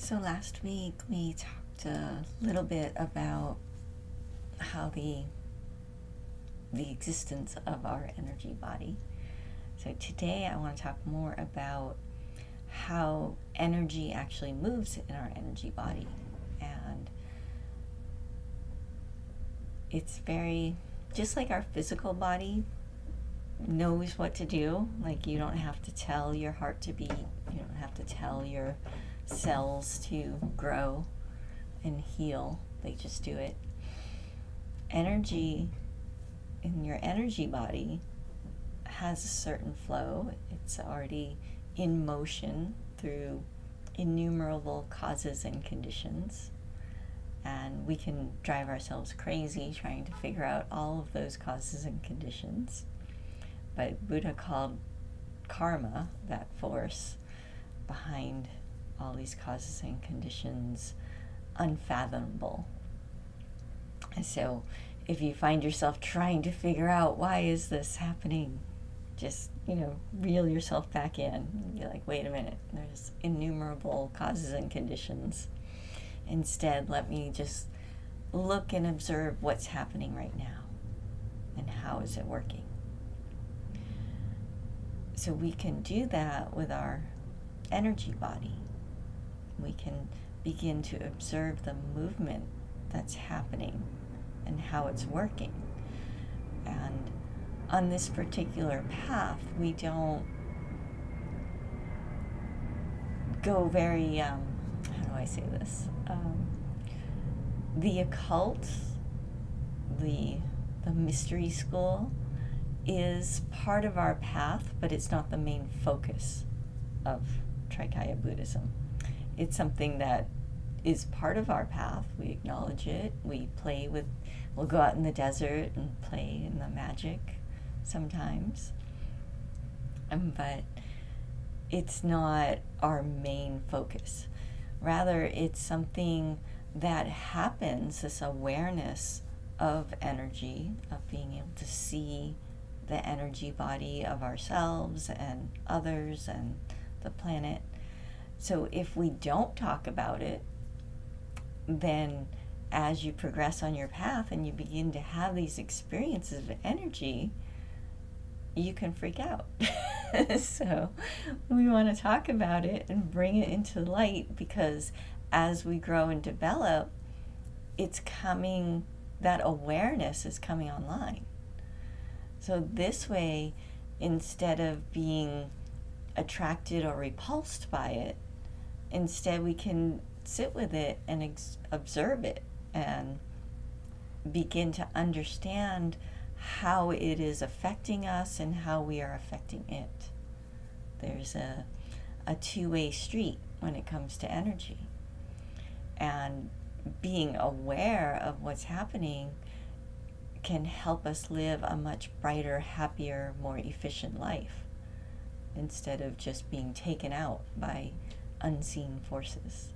So last week we talked a little bit about how the existence of our energy body. So today I want to talk more about how energy actually moves in our energy body. And it's very, just like our physical body knows what to do. Like, you don't have to tell your heart to beat, you don't have to tell your cells to grow and heal, they just do it. Energy in your energy body has a certain flow. It's already in motion through innumerable causes and conditions, and we can drive ourselves crazy trying to figure out all of those causes and conditions. But Buddha called karma, that force behind all these causes and conditions, unfathomable. And so if you find yourself trying to figure out, why is this happening, just, reel yourself back in and be like, wait a minute, there's innumerable causes and conditions. Instead, let me just look and observe what's happening right now and how is it working. So we can do that with our energy body. We can begin to observe the movement that's happening and how it's working. And on this particular path, we don't go very, how do I say this? The occult, the mystery school is part of our path, but it's not the main focus of Trikaya Buddhism. It's something that is part of our path. We acknowledge it. We'll go out in the desert and play in the magic sometimes. But it's not our main focus. Rather, it's something that happens, this awareness of energy, of being able to see the energy body of ourselves and others and the planet. So if we don't talk about it, then as you progress on your path and you begin to have these experiences of energy, you can freak out. So we want to talk about it and bring it into light, because as we grow and develop, it's coming, that awareness is coming online. So this way, instead of being attracted or repulsed by it, instead we can sit with it and observe it and begin to understand how it is affecting us and how we are affecting it. There's a two-way street when it comes to energy. And being aware of what's happening can help us live a much brighter, happier, more efficient life, instead of just being taken out by unseen forces.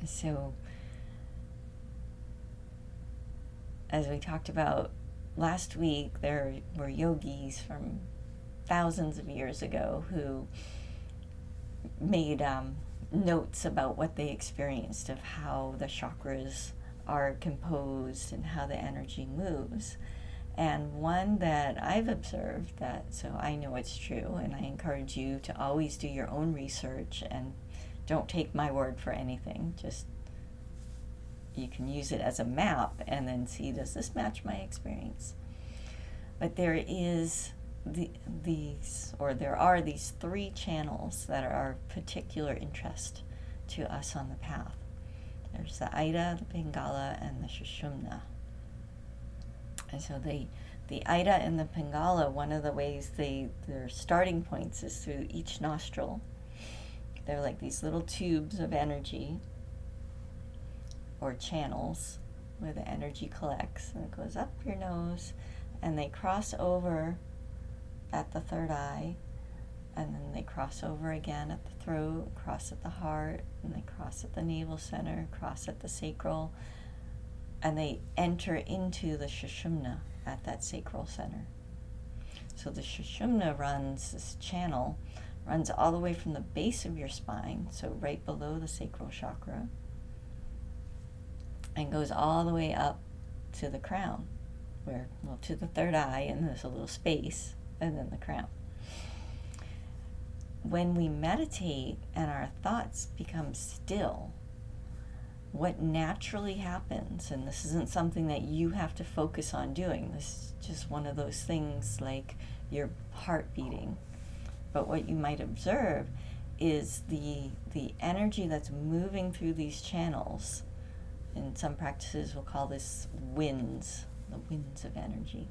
So, as we talked about last week, there were yogis from thousands of years ago who made notes about what they experienced, of how the chakras are composed and how the energy moves. And one that I've observed, so I know it's true, and I encourage you to always do your own research and don't take my word for anything. Just, you can use it as a map and then see, does this match my experience? But there are these three channels that are of particular interest to us on the path. There's the Ida, the Pingala, and the Sushumna. And so the Ida and the Pingala, one of the ways their starting points is through each nostril. They're like these little tubes of energy, or channels, where the energy collects, and it goes up your nose, and they cross over at the third eye, and then they cross over again at the throat, cross at the heart, and they cross at the navel center, cross at the sacral, and they enter into the Sushumna at that sacral center. So the Sushumna runs this channel runs all the way from the base of your spine, so right below the sacral chakra, and goes all the way up to the crown, to the third eye, and there's a little space, and then the crown. When we meditate and our thoughts become still, what naturally happens, and this isn't something that you have to focus on doing, this is just one of those things like your heart beating, but what you might observe is the energy that's moving through these channels. In some practices we'll call this winds, the winds of energy.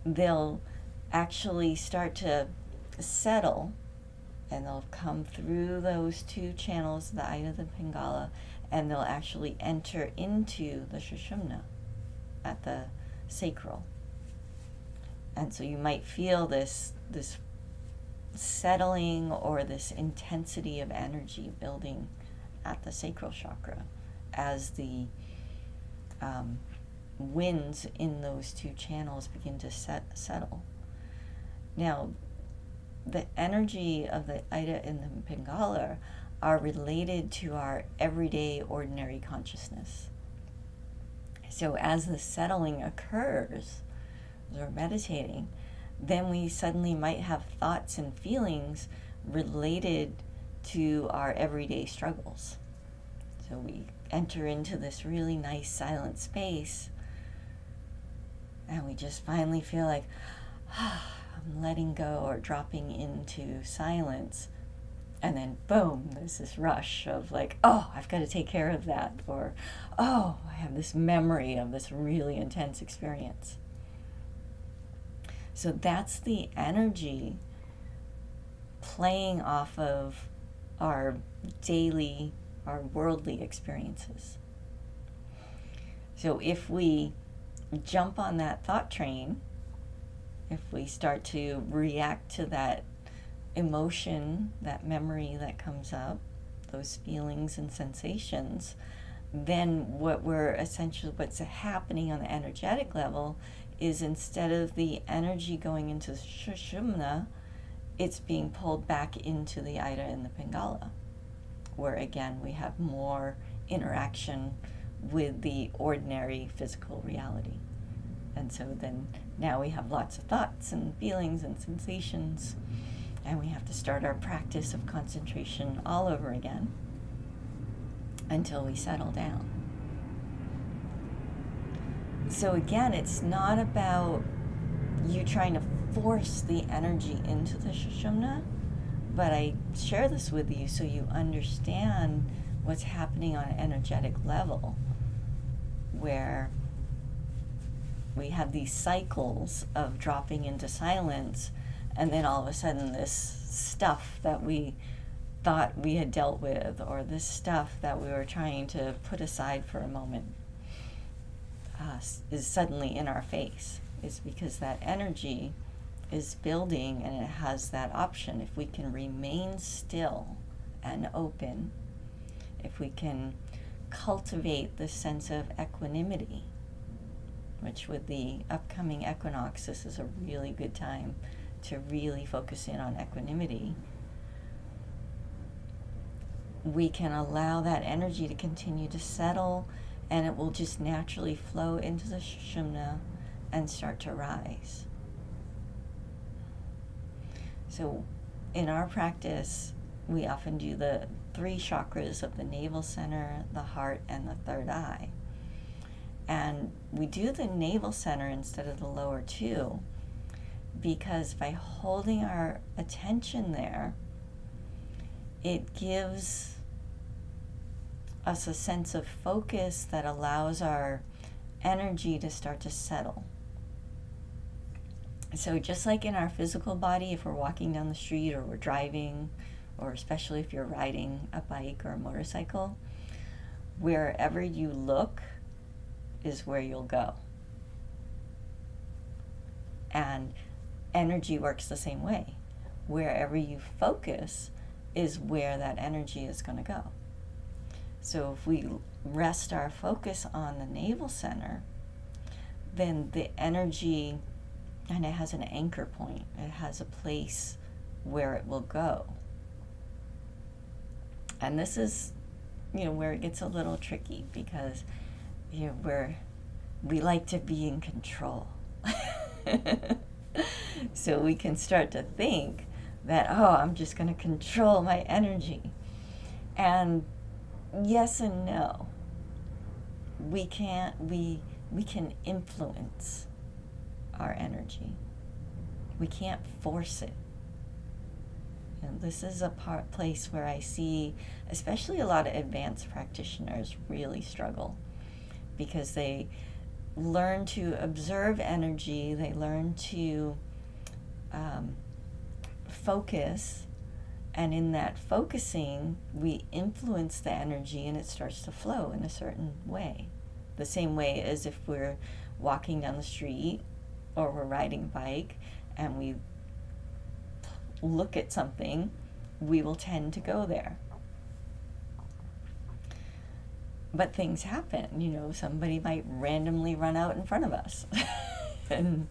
They'll actually start to settle, and they'll come through those two channels, the Ida, the Pingala, and they'll actually enter into the Sushumna at the sacral. And so you might feel this settling or this intensity of energy building at the sacral chakra as the winds in those two channels begin to settle. Now, the energy of the Ida and the Pingala are related to our everyday ordinary consciousness. So as the settling occurs, as we're meditating, then we suddenly might have thoughts and feelings related to our everyday struggles. So we enter into this really nice silent space, and we just finally feel like, I'm letting go or dropping into silence. And then boom, there's this rush of like, oh, I've got to take care of that. Or, oh, I have this memory of this really intense experience. So that's the energy playing off of our daily, our worldly experiences. So if we jump on that thought train, if we start to react to that emotion, that memory that comes up, those feelings and sensations, then what's happening on the energetic level is instead of the energy going into Sushumna, it's being pulled back into the Ida and the Pingala, where again we have more interaction with the ordinary physical reality. And so then now we have lots of thoughts and feelings and sensations, and we have to start our practice of concentration all over again until we settle down. So again, it's not about you trying to force the energy into the Sushumna, but I share this with you so you understand what's happening on an energetic level, where we have these cycles of dropping into silence, and then all of a sudden this stuff that we thought we had dealt with, or this stuff that we were trying to put aside for a moment, is suddenly in our face. It's because that energy is building, and it has that option. If we can remain still and open, if we can cultivate the sense of equanimity, which with the upcoming equinox, this is a really good time to really focus in on equanimity, we can allow that energy to continue to settle, and it will just naturally flow into the Sushumna and start to rise. So in our practice, we often do the 3 chakras of the navel center, the heart, and the third eye. And we do the navel center instead of the lower 2 because by holding our attention there, it gives us a sense of focus that allows our energy to start to settle. So just like in our physical body, if we're walking down the street or we're driving, or especially if you're riding a bike or a motorcycle, wherever you look is where you'll go. And energy works the same way. Wherever you focus is where that energy is going to go. So if we rest our focus on the navel center, then the energy, and it has an anchor point, it has a place where it will go. And this is, where it gets a little tricky, because, we like to be in control. So we can start to think that, I'm just going to control my energy. And yes and no. We can influence our energy. We can't force it. And this is a place where I see, especially a lot of advanced practitioners really struggle, because they learn to observe energy, they learn to focus, and in that focusing, we influence the energy and it starts to flow in a certain way. The same way as if we're walking down the street or we're riding a bike and we look at something, we will tend to go there. But things happen, somebody might randomly run out in front of us and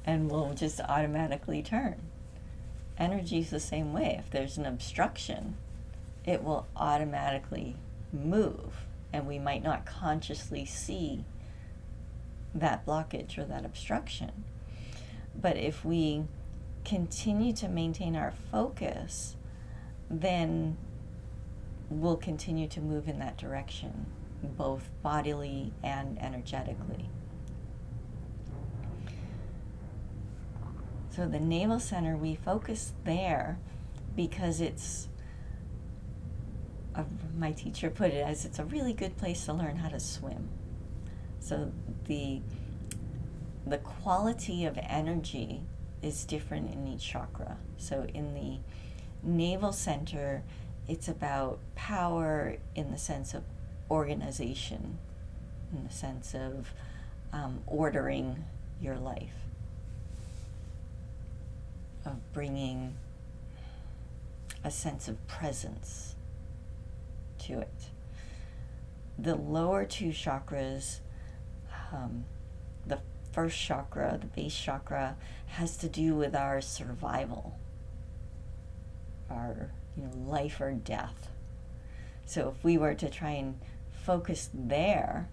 we'll just automatically turn. Energy is the same way. If there's an obstruction, it will automatically move, and we might not consciously see that blockage or that obstruction. But if we continue to maintain our focus, then we'll continue to move in that direction, both bodily and energetically. So the navel center, we focus there because my teacher put it as, it's a really good place to learn how to swim. So the quality of energy is different in each chakra. So in the navel center, it's about power in the sense of organization, in the sense of ordering your life, of bringing a sense of presence to it. The lower two chakras, the first chakra, the base chakra, has to do with our survival, our life or death. So if we were to try and focus there,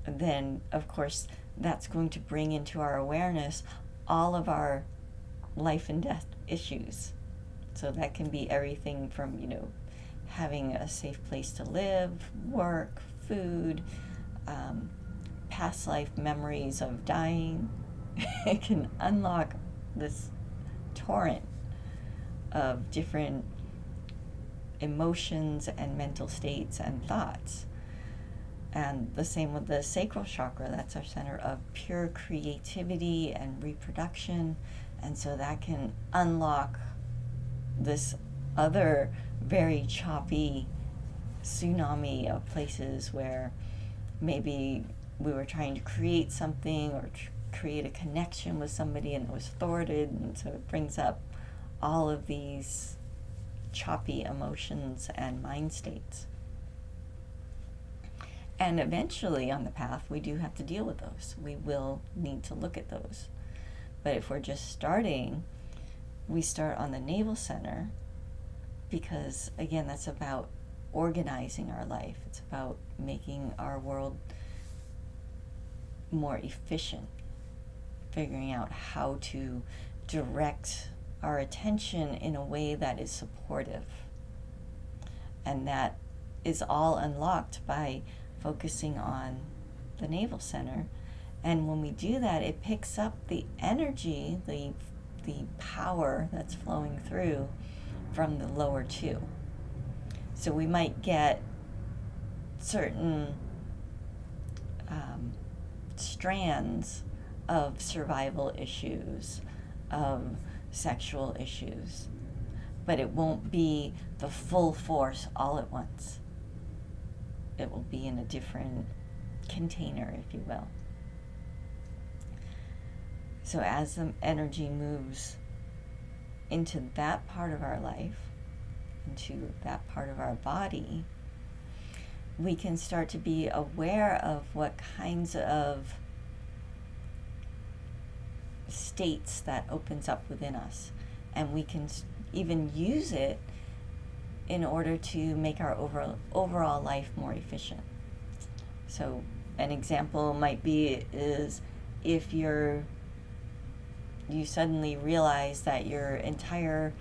then of course that's going to bring into our awareness all of our life and death issues. So that can be everything from, having a safe place to live, work, food, past life memories of dying. It can unlock this torrent of different emotions and mental states and thoughts. And the same with the sacral chakra. That's our center of pure creativity and reproduction. And so that can unlock this other very choppy tsunami of places where maybe we were trying to create something or create a connection with somebody and it was thwarted. And so it brings up all of these choppy emotions and mind states. And eventually on the path, we do have to deal with those. We will need to look at those. But if we're just starting, we start on the navel center because, again, that's about organizing our life. It's about making our world more efficient, figuring out how to direct our attention in a way that is supportive. And that is all unlocked by focusing on the navel center. And when we do that, it picks up the energy, the power that's flowing through from the lower two. So we might get certain strands of survival issues, of sexual issues, but it won't be the full force all at once. It will be in a different container, if you will. So as the energy moves into that part of our life, into that part of our body, we can start to be aware of what kinds of states that opens up within us. And we can even use it in order to make our overall life more efficient. So an example might be is if you suddenly realize that your entire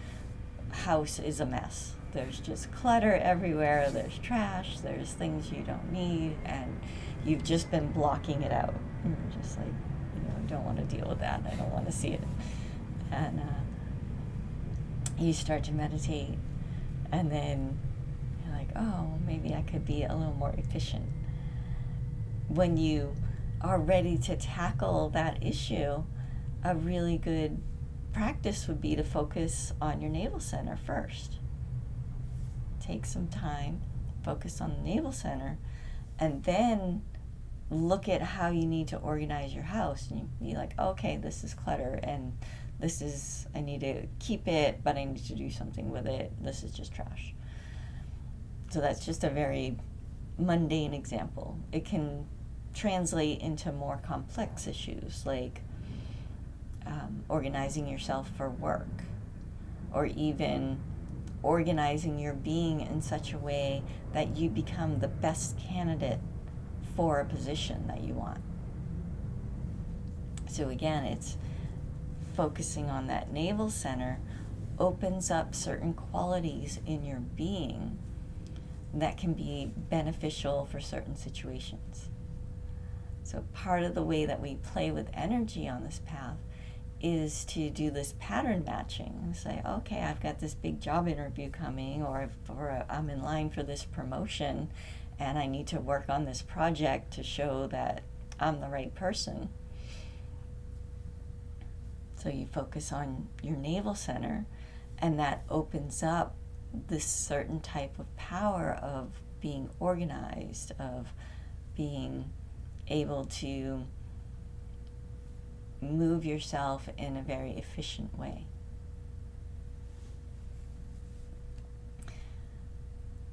house is a mess. There's just clutter everywhere, there's trash, there's things you don't need, and you've just been blocking it out. And you're just like, I don't want to deal with that, I don't want to see it. And you start to meditate, and then you're like, oh, maybe I could be a little more efficient. When you are ready to tackle that issue, a really good practice would be to focus on your navel center first. Take some time, focus on the navel center, and then look at how you need to organize your house. And you be like, okay, this is clutter, and I need to keep it, but I need to do something with it. This is just trash. So that's just a very mundane example. It can translate into more complex issues, like organizing yourself for work, or even organizing your being in such a way that you become the best candidate for a position that you want. So again, it's focusing on that navel center opens up certain qualities in your being that can be beneficial for certain situations. So part of the way that we play with energy on this path is to do this pattern matching and say, okay, I've got this big job interview coming, or I'm in line for this promotion, and I need to work on this project to show that I'm the right person. So you focus on your navel center, and that opens up this certain type of power of being organized, of being able to move yourself in a very efficient way.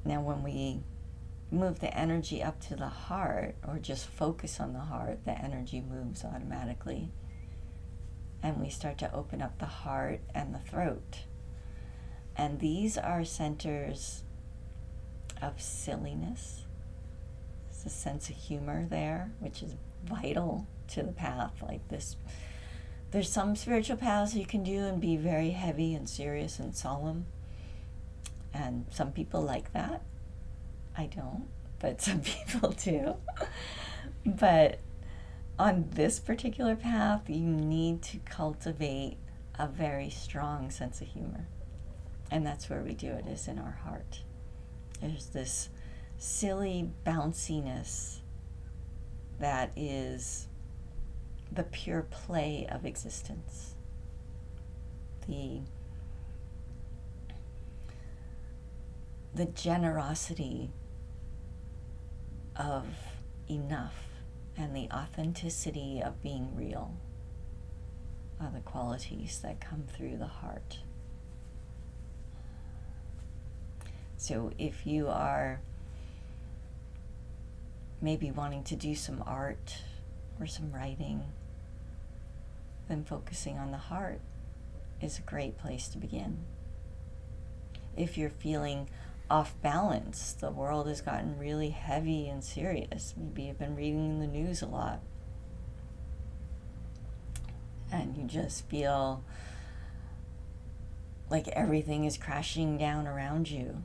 Now, when we move the energy up to the heart, or just focus on the heart, the energy moves automatically. And we start to open up the heart and the throat. And these are centers of silliness. There's a sense of humor there, which is vital to the path. Like this, there's some spiritual paths you can do and be very heavy and serious and solemn. And some people like that. I don't, but some people do. But on this particular path, you need to cultivate a very strong sense of humor. And that's where we do it, is in our heart. There's this silly bounciness that is the pure play of existence. The generosity of enough and the authenticity of being real are the qualities that come through the heart. So if you are maybe wanting to do some art or some writing, then focusing on the heart is a great place to begin. If you're feeling off balance, the world has gotten really heavy and serious. Maybe you've been reading the news a lot, and you just feel like everything is crashing down around you.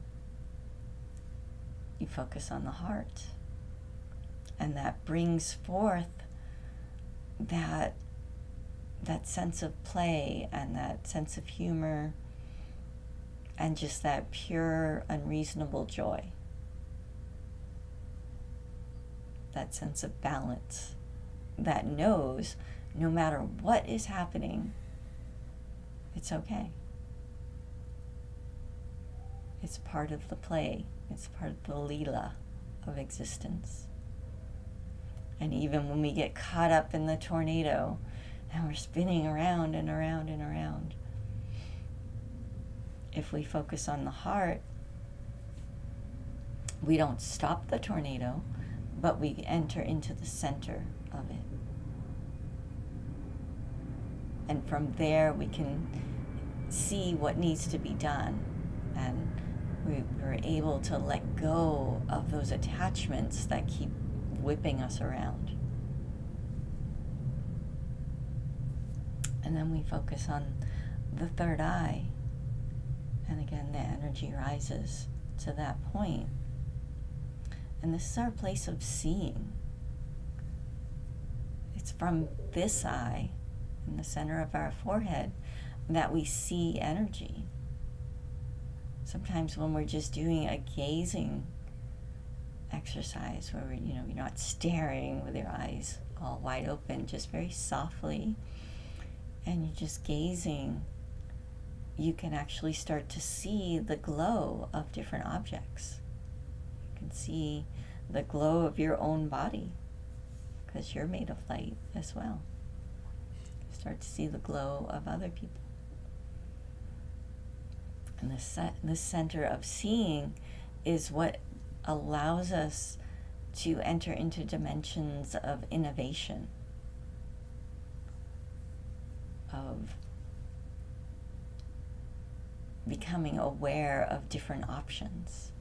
You focus on the heart, and that brings forth that sense of play and that sense of humor and just that pure, unreasonable joy. That sense of balance that knows no matter what is happening, it's okay. It's part of the play. It's part of the Leela of existence. And even when we get caught up in the tornado and we're spinning around and around and around, if we focus on the heart, we don't stop the tornado, but we enter into the center of it. And from there we can see what needs to be done, and we're able to let go of those attachments that keep whipping us around. And then we focus on the third eye, and again the energy rises to that point. And this is our place of seeing. It's from this eye, in the center of our forehead, that we see energy. Sometimes when we're just doing a gazing exercise where you're not staring with your eyes all wide open, just very softly, and you're just gazing, you can actually start to see the glow of different objects. You can see the glow of your own body, because you're made of light as well. You start to see the glow of other people. And this center of seeing is what allows us to enter into dimensions of innovation, of becoming aware of different options.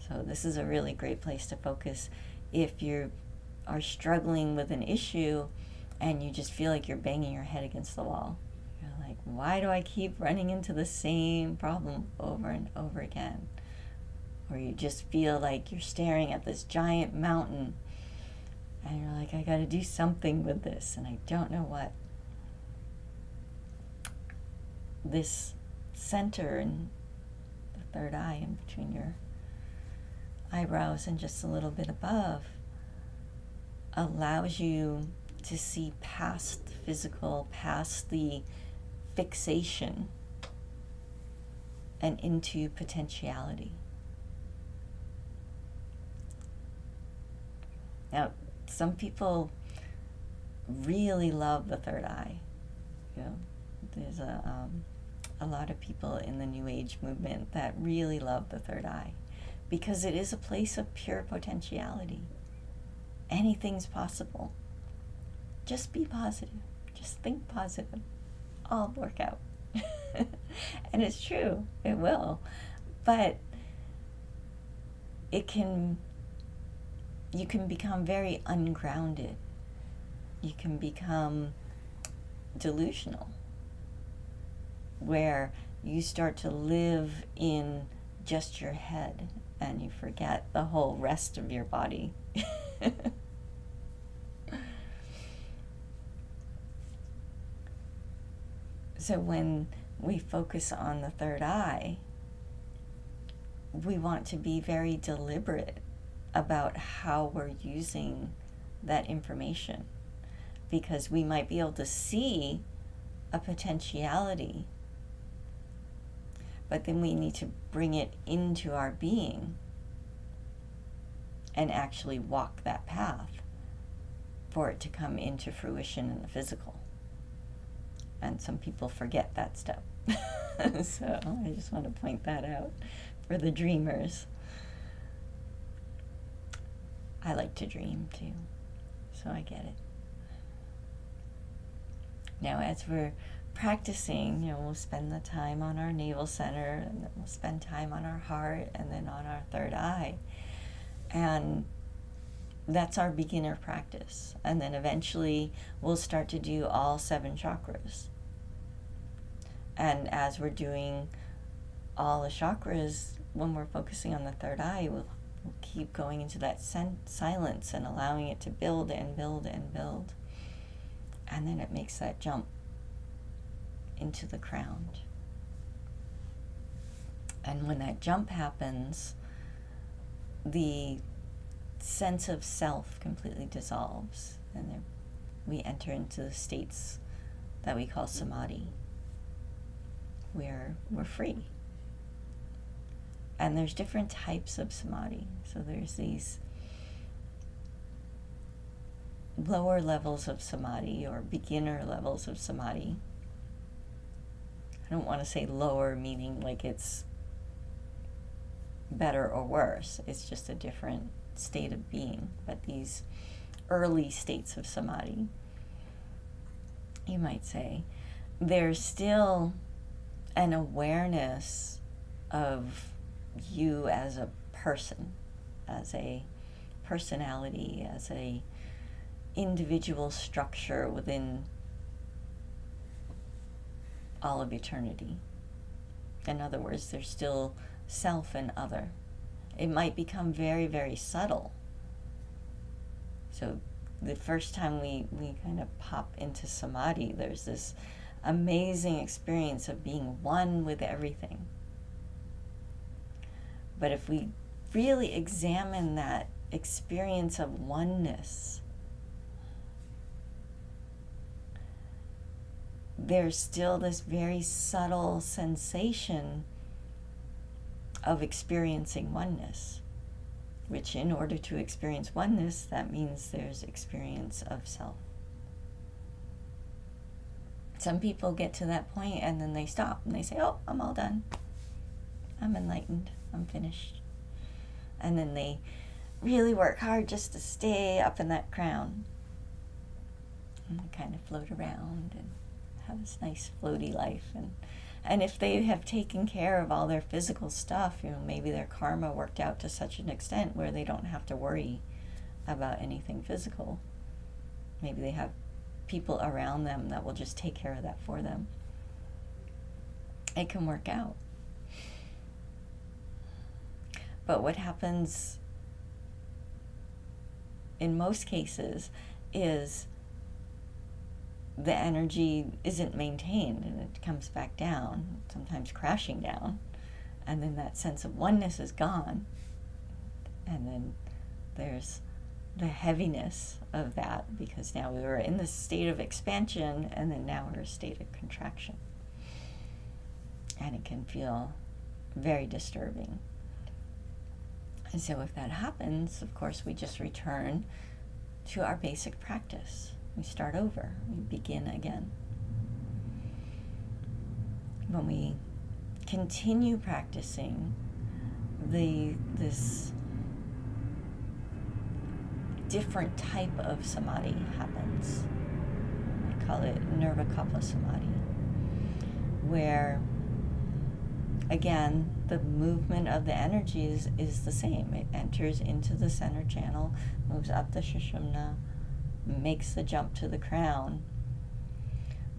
So this is a really great place to focus if you are struggling with an issue and you just feel like you're banging your head against the wall. You're like, why do I keep running into the same problem over and over again? Or you just feel like you're staring at this giant mountain and you're like, I got to do something with this and I don't know what. This center in the third eye, in between your eyebrows and just a little bit above, allows you to see past the physical, past the fixation, and into potentiality. Now, some people really love the third eye. There's a lot of people in the New Age movement that really love the third eye, because it is a place of pure potentiality. Anything's possible. Just be positive. Just think positive. All work out. And it's true. It will. But you can become very ungrounded. You can become delusional, where you start to live in just your head and you forget the whole rest of your body. So when we focus on the third eye, we want to be very deliberate about how we're using that information, because we might be able to see a potentiality, but then we need to bring it into our being and actually walk that path for it to come into fruition in the physical. And some people forget that step. So I just want to point that out for the dreamers. I like to dream too, so I get it. Now, as we're practicing, we'll spend the time on our navel center, and then we'll spend time on our heart, and then on our third eye. And that's our beginner practice. And then eventually we'll start to do all 7 chakras. And as we're doing all the chakras, when we're focusing on the third eye, we'll keep going into that silence and allowing it to build and build and build. And then it makes that jump into the crown. And when that jump happens, the sense of self completely dissolves, and then we enter into the states that we call Samadhi, where we're free. And there's different types of Samadhi. So there's these lower levels of Samadhi, or beginner levels of Samadhi. I don't want to say lower meaning like it's better or worse. It's just a different state of being. But these early states of Samadhi, you might say, they're still an awareness of you as a person, as a personality, as a individual structure within all of eternity. In other words, there's still self and other. It might become very, very subtle. So the first time we kind of pop into samadhi, there's this amazing experience of being one with everything. But if we really examine that experience of oneness, there's still this very subtle sensation of experiencing oneness, which in order to experience oneness, that means there's experience of self. Some people get to that point and then they stop and they say, oh, I'm all done. I'm enlightened. I'm finished. And then they really work hard just to stay up in that crown and kind of float around and have this nice floaty life. And if they have taken care of all their physical stuff, maybe their karma worked out to such an extent where they don't have to worry about anything physical. Maybe they have people around them that will just take care of that for them. It can work out. But what happens in most cases is the energy isn't maintained and it comes back down, sometimes crashing down, and then that sense of oneness is gone, and then there's the heaviness of that, because now we were in this state of expansion and then now we're in a state of contraction, and it can feel very disturbing. And so if that happens, of course, we just return to our basic practice. We start over. We begin again. When we continue practicing, this different type of samadhi happens. I call it nirvikalpa samadhi, where, again, the movement of the energies is the same. It enters into the center channel, moves up the sushumna, makes the jump to the crown.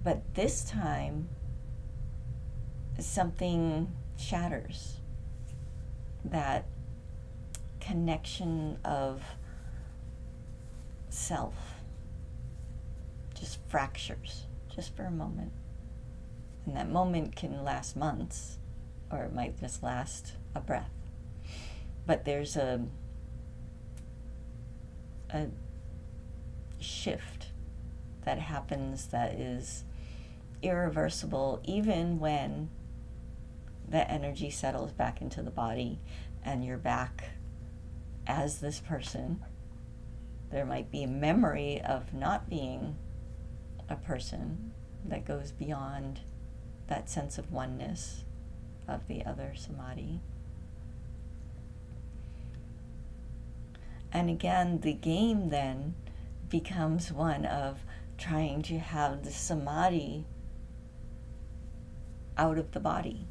But this time, something shatters. That connection of self just fractures, just for a moment. And that moment can last months, or it might just last a breath. But there's a shift that happens that is irreversible, even when the energy settles back into the body and you're back as this person. There might be a memory of not being a person that goes beyond that sense of oneness of the other samadhi. And again, the game then becomes one of trying to have the samadhi out of the body.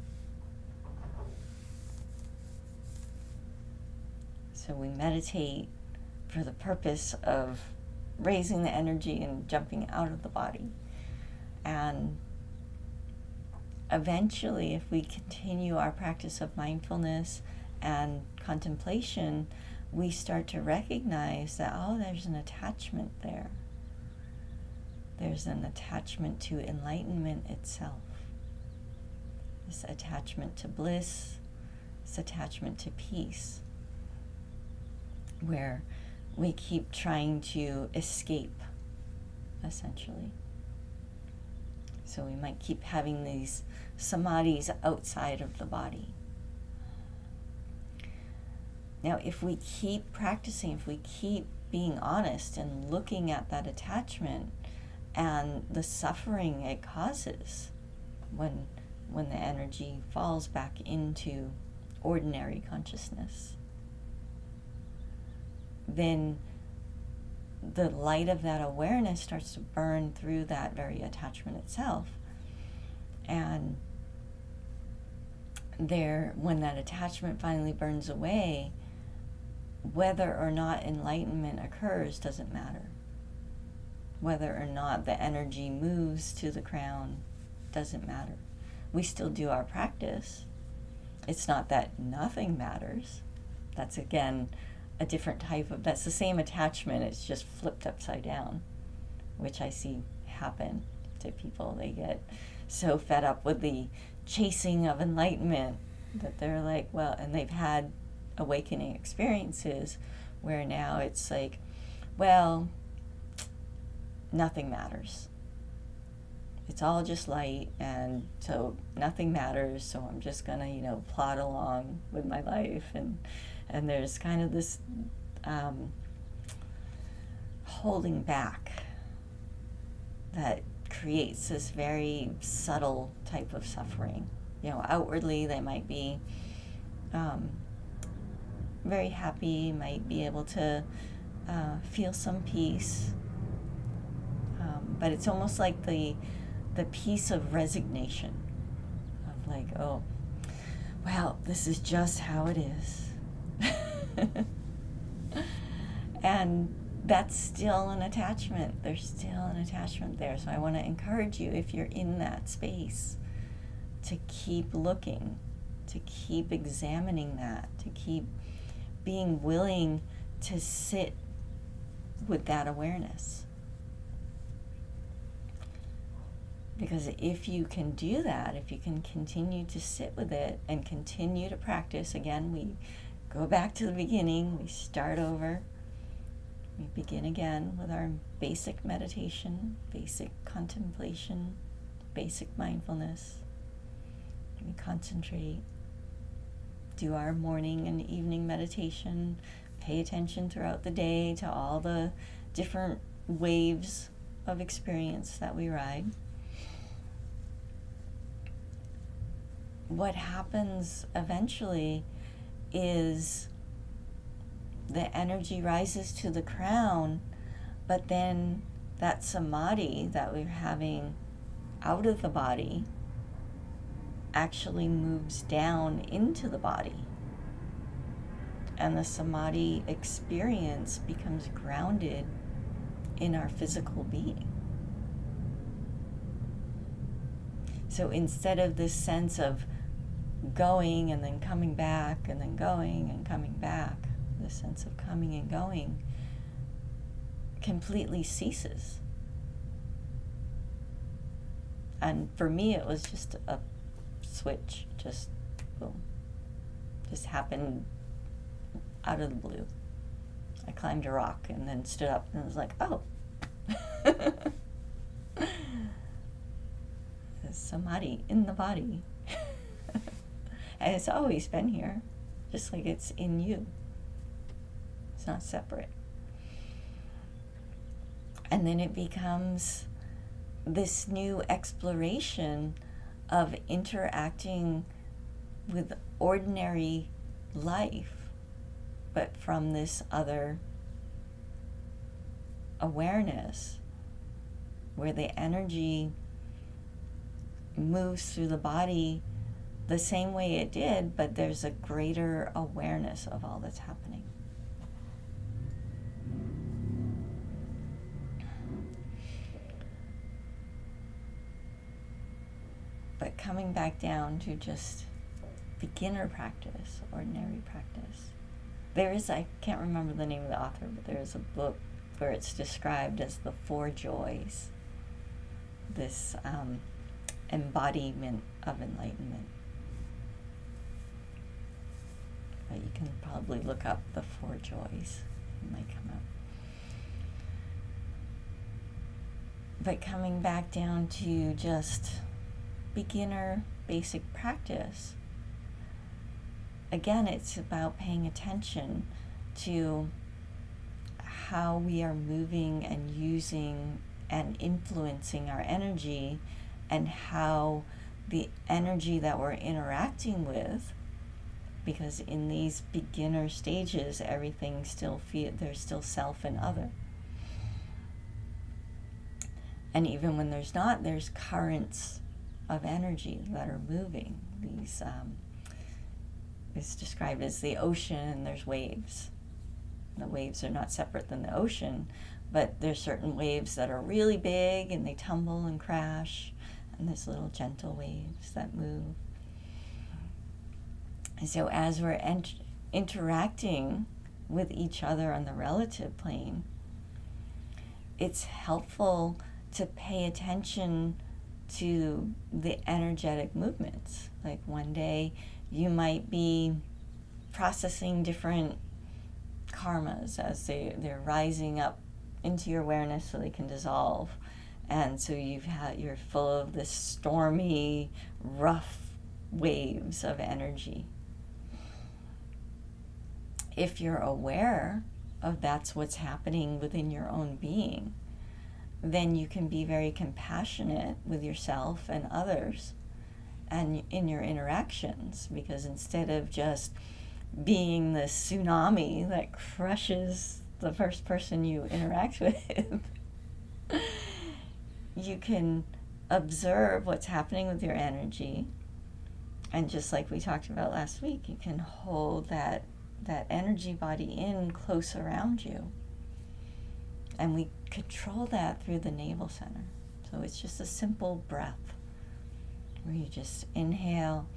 So we meditate for the purpose of raising the energy and jumping out of the body. And eventually, if we continue our practice of mindfulness and contemplation, we start to recognize that, oh, there's an attachment there. There's an attachment to enlightenment itself. This attachment to bliss, this attachment to peace, where we keep trying to escape, essentially. So we might keep having these samadhis outside of the body. Now, if we keep practicing, if we keep being honest and looking at that attachment and the suffering it causes when the energy falls back into ordinary consciousness, then the light of that awareness starts to burn through that very attachment itself. And when that attachment finally burns away, whether or not enlightenment occurs doesn't matter. Whether or not the energy moves to the crown doesn't matter. We still do our practice. It's not that nothing matters. That's again a different type of, that's the same attachment, it's just flipped upside down, which I see happen to people. They get so fed up with the chasing of enlightenment that they're like, well, and they've had awakening experiences where now it's like, well, nothing matters. It's all just light, and so nothing matters, so I'm just gonna, plod along with my life. And there's kind of this holding back that creates this very subtle type of suffering. Outwardly they might be very happy, might be able to feel some peace, but it's almost like the peace of resignation, of like, oh, well, this is just how it is. And that's still an attachment. There's still an attachment there. So I want to encourage you, if you're in that space, to keep looking, to keep examining that, to keep being willing to sit with that awareness. Because if you can do that, if you can continue to sit with it and continue to practice, again, we go back to the beginning, we start over, we begin again with our basic meditation, basic contemplation, basic mindfulness. We concentrate, do our morning and evening meditation, pay attention throughout the day to all the different waves of experience that we ride. What happens eventually is the energy rises to the crown, but then that samadhi that we're having out of the body actually moves down into the body. And the samadhi experience becomes grounded in our physical being. So instead of this sense of going and then coming back and then going and coming back, the sense of coming and going completely ceases. And for me, it was just a switch, just boom, just happened out of the blue. I climbed a rock and then stood up and was like, oh. There's samadhi in the body. And it's always been here, just like it's in you. It's not separate. And then it becomes this new exploration of interacting with ordinary life, but from this other awareness where the energy moves through the body the same way it did, but there's a greater awareness of all that's happening. But coming back down to just beginner practice, ordinary practice. There is, I can't remember the name of the author, but there is a book where it's described as the four joys, this embodiment of enlightenment. But you can probably look up the four joys. It might come up. But coming back down to just beginner basic practice, again, it's about paying attention to how we are moving and using and influencing our energy, and how the energy that we're interacting with, because in these beginner stages, everything still there's still self and other. And even when there's not, there's currents of energy that are moving, these is described as the ocean, and there's waves. The waves are not separate than the ocean, but there's certain waves that are really big and they tumble and crash, and there's little gentle waves that move. And so as we're interacting with each other on the relative plane, it's helpful to pay attention to the energetic movements. Like one day you might be processing different karmas as they're rising up into your awareness so they can dissolve. And so you're full of this stormy, rough waves of energy. If you're aware of that's what's happening within your own being, then you can be very compassionate with yourself and others and in your interactions, because instead of just being the tsunami that crushes the first person you interact with, you can observe what's happening with your energy. And just like we talked about last week, you can hold that energy body in close around you. And we control that through the navel center. So it's just a simple breath where you just inhale,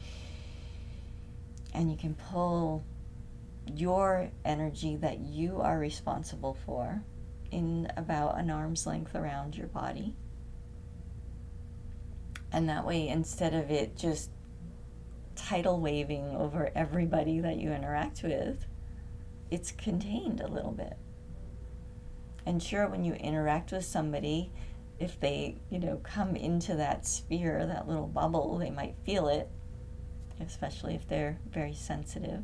and you can pull your energy that you are responsible for in about an arm's length around your body. And that way, instead of it just tidal waving over everybody that you interact with, it's contained a little bit. And sure, when you interact with somebody, if they, come into that sphere, that little bubble, they might feel it, especially if they're very sensitive.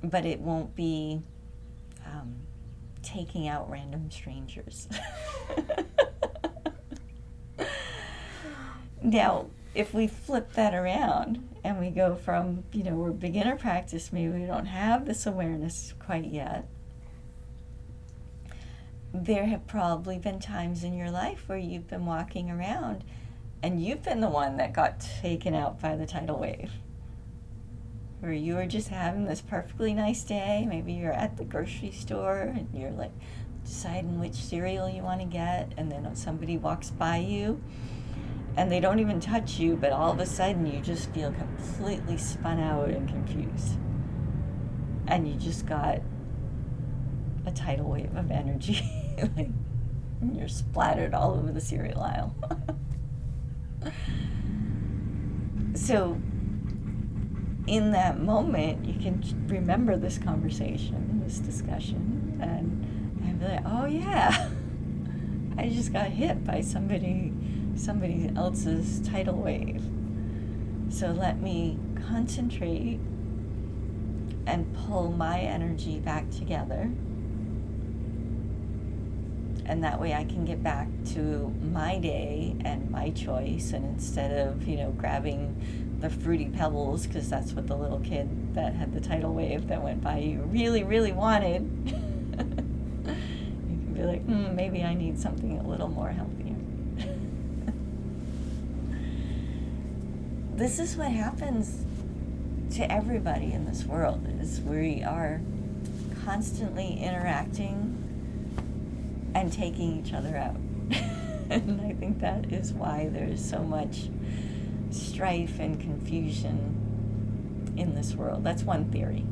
But it won't be taking out random strangers. Now, if we flip that around and we go from, we're beginner practice, maybe we don't have this awareness quite yet. There have probably been times in your life where you've been walking around and you've been the one that got taken out by the tidal wave. Where you were just having this perfectly nice day. Maybe you're at the grocery store and you're like deciding which cereal you want to get, and then somebody walks by you and they don't even touch you, but all of a sudden you just feel completely spun out and confused. And you just got a tidal wave of energy. Like, you're splattered all over the cereal aisle. So in that moment, you can remember this conversation, this discussion, and be like, oh yeah, I just got hit by somebody else's tidal wave. So let me concentrate and pull my energy back together. And that way I can get back to my day and my choice. And instead of, grabbing the fruity pebbles, because that's what the little kid that had the tidal wave that went by you really, really wanted, you can be like, maybe I need something a little more healthier. This is what happens to everybody in this world, is we are constantly interacting and taking each other out. And I think that is why there's so much strife and confusion in this world. That's one theory.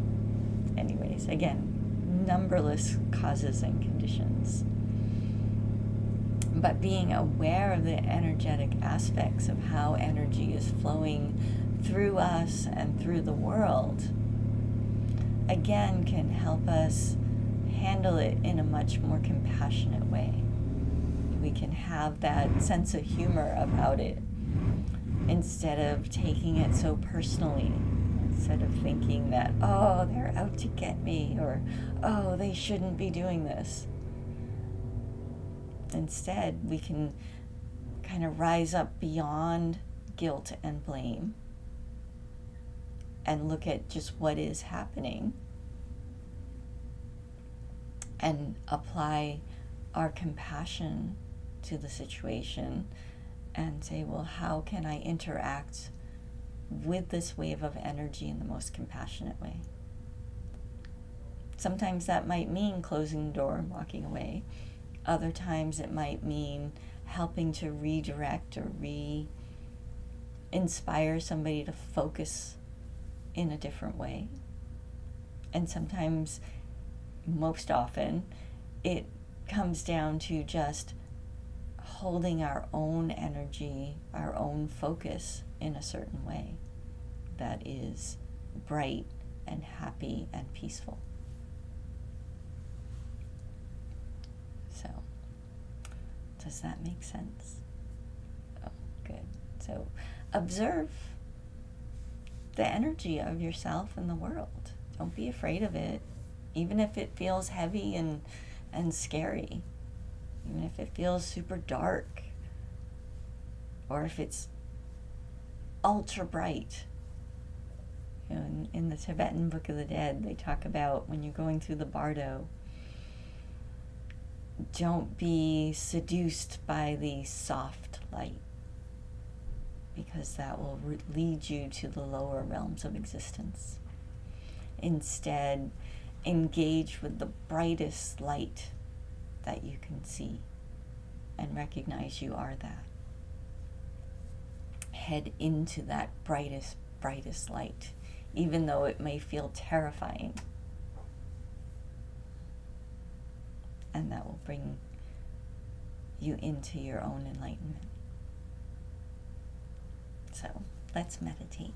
Anyways, again, numberless causes and conditions. But being aware of the energetic aspects of how energy is flowing through us and through the world, again, can help us handle it in a much more compassionate way. We can have that sense of humor about it instead of taking it so personally, instead of thinking that, oh, they're out to get me, or, oh, they shouldn't be doing this. Instead, we can kind of rise up beyond guilt and blame and look at just what is happening and apply our compassion to the situation and say, well, how can I interact with this wave of energy in the most compassionate way. Sometimes that might mean closing the door and walking away. Other times it might mean helping to redirect or inspire somebody to focus in a different way. And sometimes, most often, it comes down to just holding our own energy, our own focus in a certain way that is bright and happy and peaceful. So, does that make sense? Oh, good. So, observe the energy of yourself and the world. Don't be afraid of it, even if it feels heavy and scary, even if it feels super dark, or if it's ultra bright. You know, in the Tibetan Book of the Dead, they talk about when you're going through the bardo, don't be seduced by the soft light, because that will lead you to the lower realms of existence. Instead, engage with the brightest light that you can see and recognize you are that. Head into that brightest light, even though it may feel terrifying. And that will bring you into your own enlightenment. So, let's meditate.